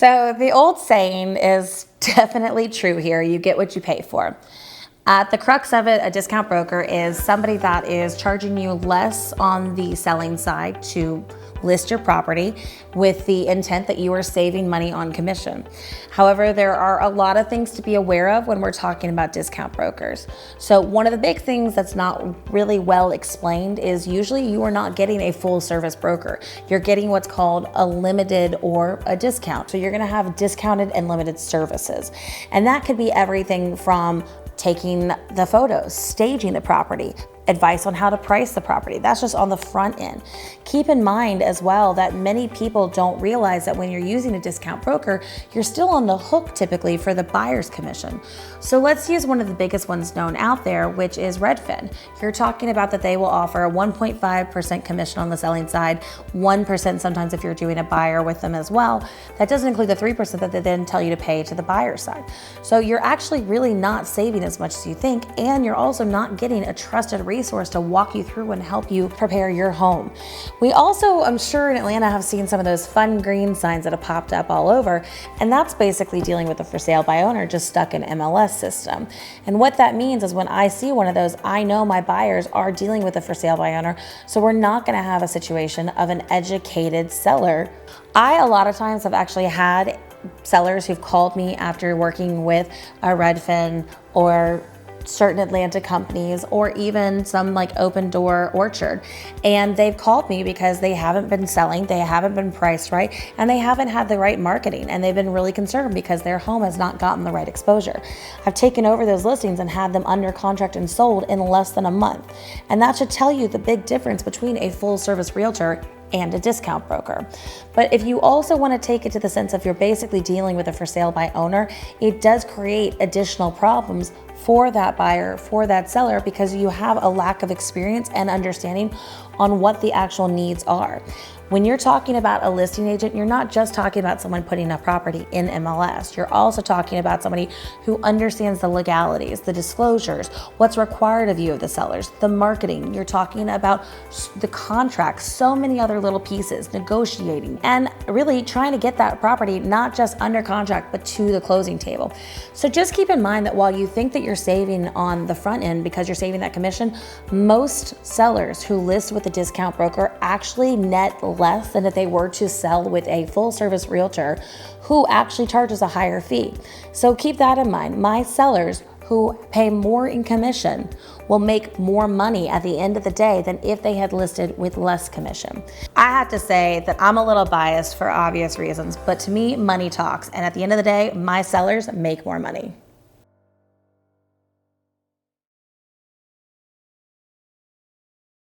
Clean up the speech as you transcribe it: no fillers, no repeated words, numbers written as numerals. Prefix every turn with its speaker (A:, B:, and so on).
A: So the old saying is definitely true here. You get what you pay for. At the crux of it, a discount broker is somebody that is charging you less on the selling side to list your property with the intent that you are saving money on commission. However, there are a lot of things to be aware of when we're talking about discount brokers. So one of the big things that's not really well explained is usually you are not getting a full service broker. You're getting what's called a limited or a discount. So you're gonna have discounted and limited services. And that could be everything from taking the photos, staging the property, advice on how to price the property. That's just on the front end. Keep in mind as well that many people don't realize that when you're using a discount broker, you're still on the hook typically for the buyer's commission. So let's use one of the biggest ones known out there, which is Redfin. You're talking about that they will offer a 1.5% commission on the selling side, 1% sometimes if you're doing a buyer with them as well. That doesn't include the 3% that they then tell you to pay to the buyer side. So you're actually really not saving as much as you think, and you're also not getting a trusted resource to walk you through and help you prepare your home. We also, I'm sure in Atlanta, have seen some of those fun green signs that have popped up all over, and that's basically dealing with a for sale by owner just stuck in MLS system. And what that means is when I see one of those, I know my buyers are dealing with a for sale by owner, so we're not gonna have a situation of an educated seller. I, a lot of times, have actually had sellers who've called me after working with a Redfin or certain Atlanta companies, or even some like Opendoor Orchard, and they've called me because they haven't been selling, they haven't been priced right, and they haven't had the right marketing, and they've been really concerned because their home has not gotten the right exposure. I've taken over those listings and had them under contract and sold in less than a month, and that should tell you the big difference between a full service realtor and a discount broker. But if you also want to take it to the sense of you're basically dealing with a for sale by owner, it does create additional problems for that buyer, for that seller, because you have a lack of experience and understanding on what the actual needs are. When you're talking about a listing agent, you're not just talking about someone putting a property in MLS. You're also talking about somebody who understands the legalities, the disclosures, what's required of you of the sellers, the marketing. You're talking about the contracts, so many other little pieces, negotiating, and really trying to get that property not just under contract, but to the closing table. So just keep in mind that while you think that you're saving on the front end because you're saving that commission, most sellers who list with a discount broker actually net less than if they were to sell with a full service realtor who actually charges a higher fee. So keep that in mind. My sellers who pay more in commission will make more money at the end of the day than if they had listed with less commission. I have to say that I'm a little biased for obvious reasons, but to me, money talks. And at the end of the day, my sellers make more money.